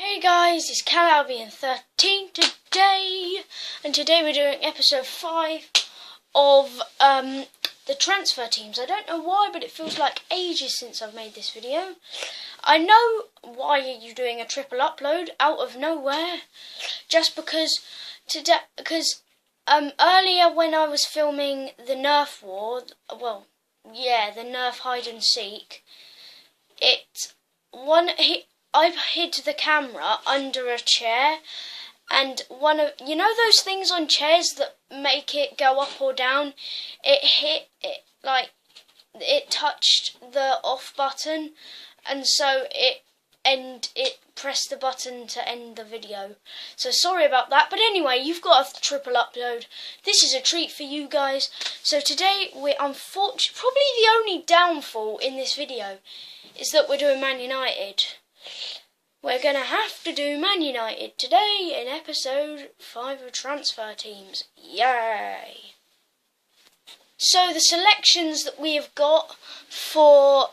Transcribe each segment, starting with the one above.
Hey guys, it's CalAlbion13 today, and today we're doing episode 5 of the transfer teams. I don't know why, but it feels like ages since I've made this video. I know why you're doing a triple upload out of nowhere, just because earlier when I was filming the Nerf War, the Nerf hide and seek, I've hid the camera under a chair, and those things on chairs that make it go up or down, it touched the off button, and so it pressed the button to end the video. So sorry about that, but anyway, you've got a triple upload. This is a treat for you guys. So today probably the only downfall in this video is that we're doing Man United. We're going to have to do Man United today in episode 5 of Transfer Teams. Yay! So the selections that we have got for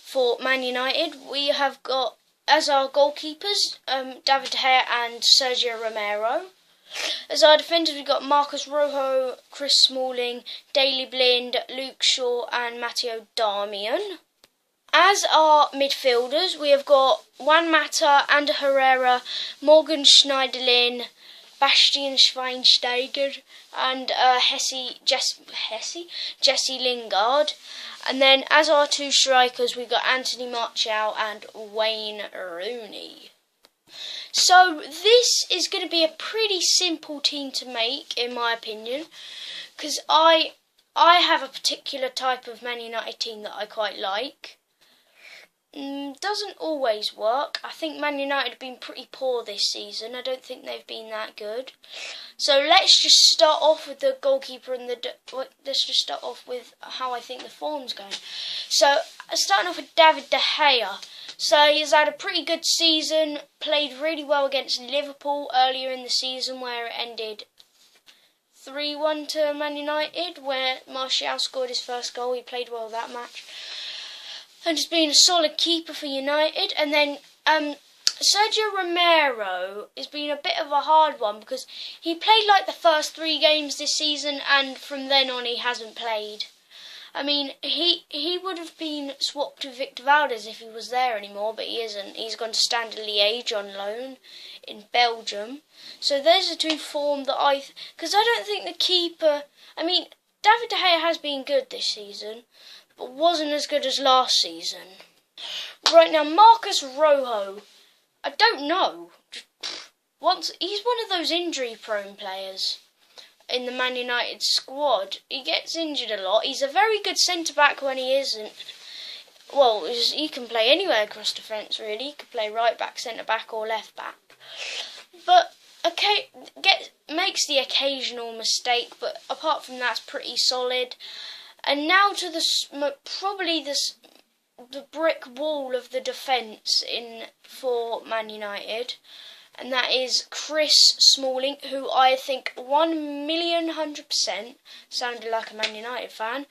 for Man United, we have got as our goalkeepers David De Gea and Sergio Romero. As our defenders, we've got Marcus Rojo, Chris Smalling, Daley Blind, Luke Shaw and Matteo Darmian. As our midfielders, we have got Juan Mata, Ander Herrera, Morgan Schneiderlin, Bastian Schweinsteiger and Jesse Lingard. And then as our two strikers, we've got Anthony Martial and Wayne Rooney. So this is going to be a pretty simple team to make, in my opinion, because I have a particular type of Man United team that I quite like. Doesn't always work. I think Man United have been pretty poor this season. I don't think they've been that good. So let's just start off with the goalkeeper and let's just start off with how I think the form's going. So starting off with David De Gea. So he's had a pretty good season. Played really well against Liverpool earlier in the season, where it ended 3-1 to Man United, where Martial scored his first goal. He played well that match. And has been a solid keeper for United. And then Sergio Romero has been a bit of a hard one because he played like the first 3 games this season, and from then on he hasn't played. I mean, he would have been swapped to Victor Valdez if he was there anymore, but he isn't. He's gone to Standard Liège on loan in Belgium. So there's a two form that because I don't think the keeper. I mean, David De Gea has been good this season, but wasn't as good as last season. Right now, Marcus Rojo, I don't know. He's one of those injury-prone players in the Man United squad. He gets injured a lot. He's a very good centre-back when he isn't. Well, he can play anywhere across defence, really. He could play right-back, centre-back or left-back. But makes the occasional mistake, but apart from that, it's pretty solid. And now to the brick wall of the defence for Man United, and that is Chris Smalling, who I think 1,100% sounded like a Man United fan,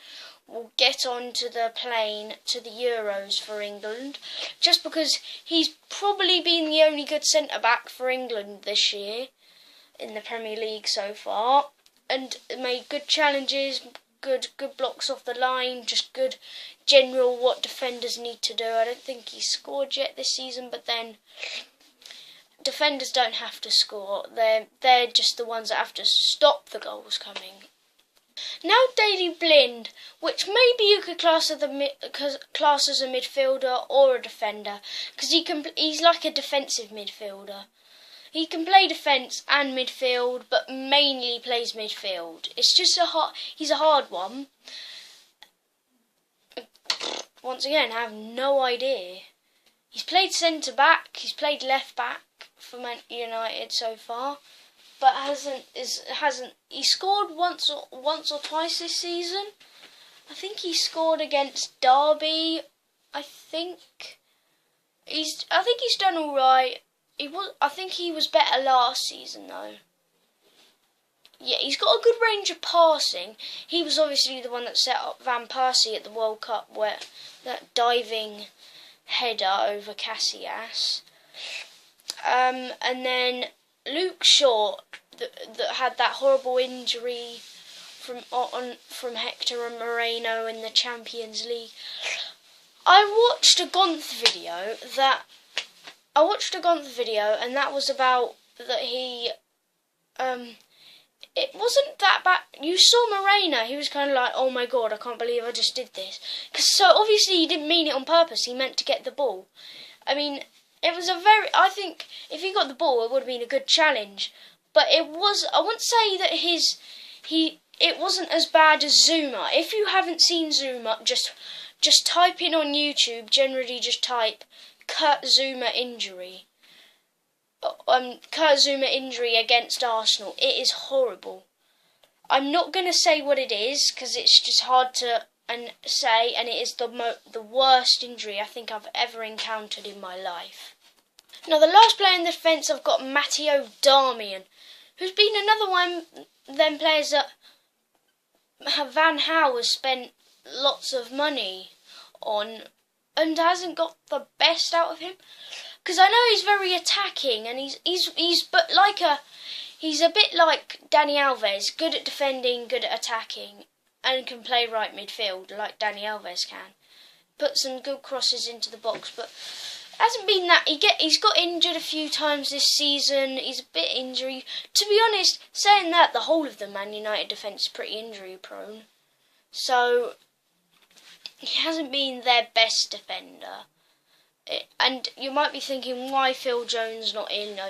will get onto the plane to the Euros for England, just because he's probably been the only good centre-back for England this year in the Premier League so far, and made good challenges, good blocks off the line, just good general what defenders need to do. I don't think he's scored yet this season, but then defenders don't have to score. They're just the ones that have to stop the goals coming. Now Daley Blind, which maybe you could class as a midfielder or a defender, because he's like a defensive midfielder. He can play defence and midfield, but mainly plays midfield. It's just he's a hard one. Once again, I have no idea. He's played centre-back, he's played left-back for Man United so far, but he scored once or twice this season. I think he scored against Derby. I think he's done all right. I think he was better last season though. Yeah, he's got a good range of passing. He was obviously the one that set up Van Persie at the World Cup, where that diving header over Casillas. And then Luke Shaw, that had that horrible injury from Hector and Moreno in the Champions League. I watched a Gonth video, and that was about that he it wasn't that bad. You saw Moreno, he was kind of like, oh my god, I can't believe I just did this. So obviously he didn't mean it on purpose, he meant to get the ball. I mean, I think if he got the ball, it would have been a good challenge. But I wouldn't say that it wasn't as bad as Zuma. If you haven't seen Zuma, just type in on YouTube, generally just type Kurt Zuma injury. Kurt Zuma injury against Arsenal. It is horrible. I'm not going to say what it is because it's just hard to say, and it is the worst injury I think I've ever encountered in my life. Now the last player in the defence, I've got Matteo Darmian, who's been another one of them players that Van Gaal has spent lots of money on and hasn't got the best out of him. Because I know he's very attacking, and he's a bit like Dani Alves, good at defending, good at attacking, and can play right midfield like Dani Alves can. Put some good crosses into the box, but hasn't been that. He's got injured a few times this season. He's a bit injury. To be honest, saying that, the whole of the Man United defence is pretty injury prone. So he hasn't been their best defender. And you might be thinking, why Phil Jones not in? No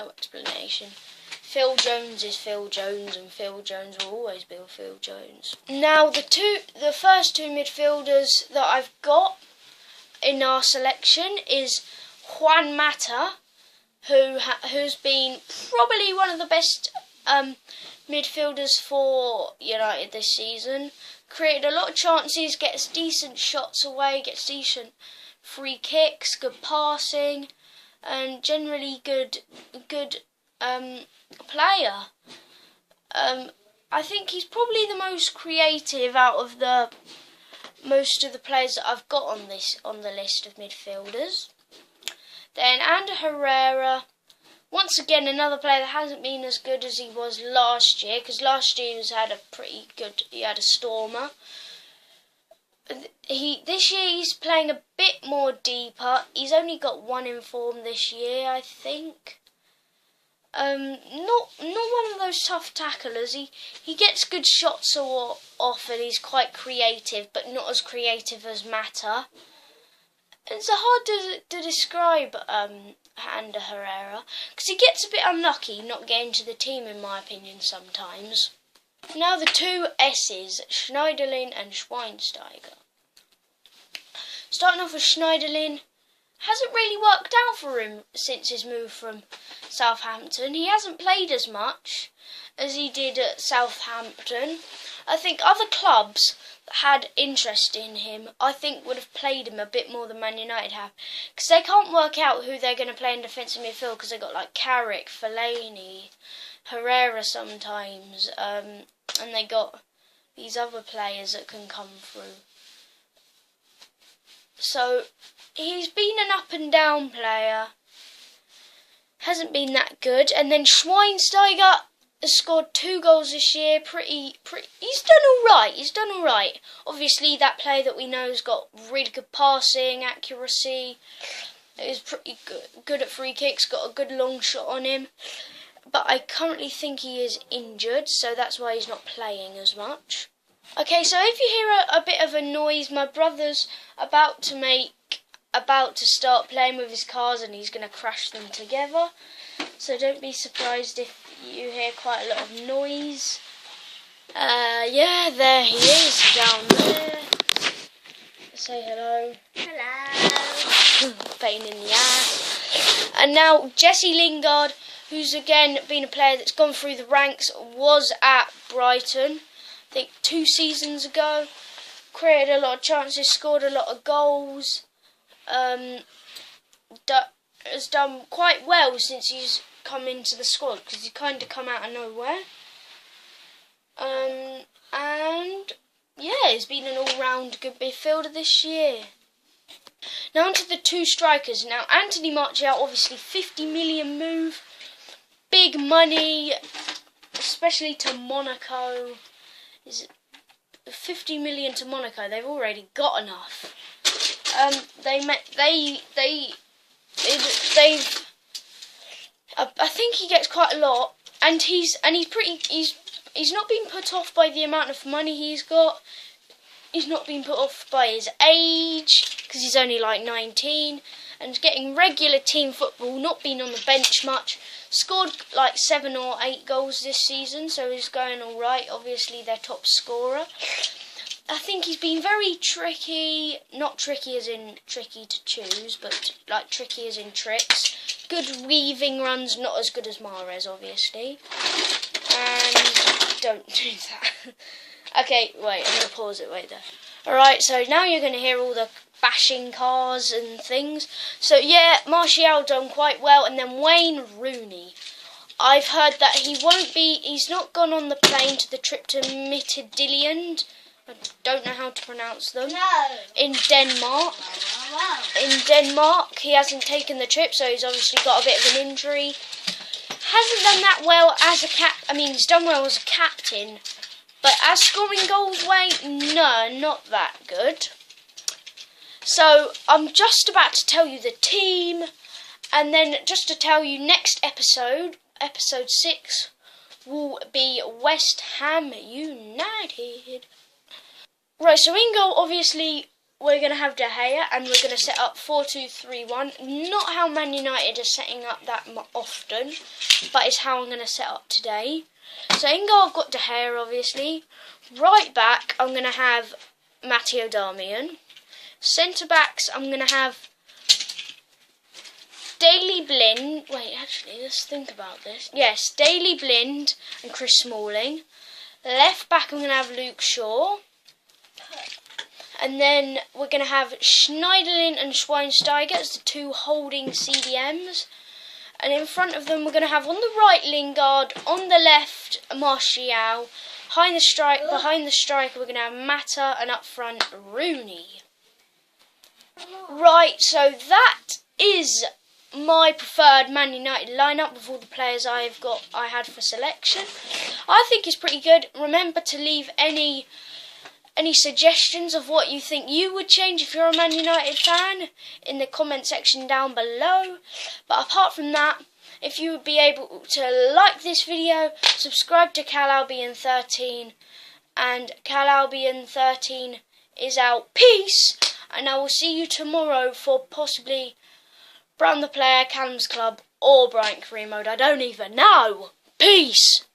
explanation. Phil Jones is Phil Jones, and Phil Jones will always be Phil Jones. Now, the first two midfielders that I've got in our selection is Juan Mata, who's been probably one of the best midfielders for United this season. Created a lot of chances, gets decent shots away, gets decent free kicks, good passing, and generally good player. I think he's probably the most creative out of most of the players that I've got on the list of midfielders. Then Ander Herrera, once again another player that hasn't been as good as he was last year, because last year he had a stormer. This year he's playing a bit more deeper. He's only got one in form this year, I think. Not one of those tough tacklers. He gets good shots off, and he's quite creative, but not as creative as Mata. It's hard to describe Ander Herrera, because he gets a bit unlucky not getting to the team, in my opinion, sometimes. Now the two S's, Schneiderlin and Schweinsteiger. Starting off with Schneiderlin, hasn't really worked out for him since his move from Southampton. He hasn't played as much as he did at Southampton. I think other clubs that had interest in him, I think, would have played him a bit more than Man United have. Because they can't work out who they're going to play in defensive midfield, because they've got like Carrick, Fellaini, Herrera sometimes, and they got these other players that can come through. So he's been an up and down player, hasn't been that good. And then Schweinsteiger has scored 2 goals this year. He's done all right. Obviously, that player that we know has got really good passing accuracy. Is pretty good at free kicks. Got a good long shot on him. But I currently think he is injured, so that's why he's not playing as much. Okay, so if you hear a bit of a noise, my brother's about to start playing with his cars, and he's going to crash them together. So don't be surprised if you hear quite a lot of noise. Yeah, there he is down there. Say hello. Hello. Pain in the ass. And now Jesse Lingard, who's again been a player that's gone through the ranks, was at Brighton, I think 2 seasons ago. Created a lot of chances, scored a lot of goals. Has done quite well since he's come into the squad, because he's kind of come out of nowhere. And yeah, he's been an all-round good midfielder this year. Now onto the two strikers. Now Anthony Martial, obviously 50 million move, big money, especially to Monaco. Is it 50 million to Monaco? They've already got enough. They've. I think he gets quite a lot, and he's not being put off by the amount of money he's got. He's not being put off by his age, because he's only like 19, and getting regular team football, not being on the bench much. Scored like 7 or 8 goals this season, so he's going alright. Obviously their top scorer. I think he's been very tricky, not tricky as in tricky to choose, but like tricky as in tricks. Good weaving runs, not as good as Mahrez, obviously. And don't do that. Okay, wait, I'm going to pause it, wait there. Alright, so now you're going to hear all the bashing cars and things. So yeah, Martial done quite well, and then Wayne Rooney. I've heard that he's not gone on the plane to the trip to Midtjylland. I don't know how to pronounce them. No. In Denmark. In Denmark, he hasn't taken the trip, so he's obviously got a bit of an injury. Hasn't done that well as a he's done well as a captain, but as scoring goals, no, not that good. So I'm just about to tell you the team, and then just to tell you next episode 6, will be West Ham United. Right, so in goal, obviously, we're going to have De Gea, and we're going to set up 4-2-3-1. Not how Man United are setting up that often, but it's how I'm going to set up today. So in goal, I've got De Gea, obviously. Right back, I'm going to have Matteo Darmian. Centre backs, I'm going to have Daley Blind. Wait, actually, let's think about this. Yes, Daley Blind and Chris Smalling. Left back, I'm going to have Luke Shaw. And then we're going to have Schneiderlin and Schweinsteiger as the two holding CDMs. And in front of them, we're going to have on the right Lingard, on the left Martial. Behind the striker, we're going to have Mata, and up front Rooney. Right, so that is my preferred Man United lineup with all the players I had for selection. I think it's pretty good. Remember to leave any suggestions of what you think you would change if you're a Man United fan in the comment section down below. But apart from that, if you would be able to like this video, subscribe to CalAlbion13, and CalAlbion13 is out. Peace, and I will see you tomorrow for possibly Brown the Player, Callum's Club, or Bryant Career Mode. I don't even know. Peace.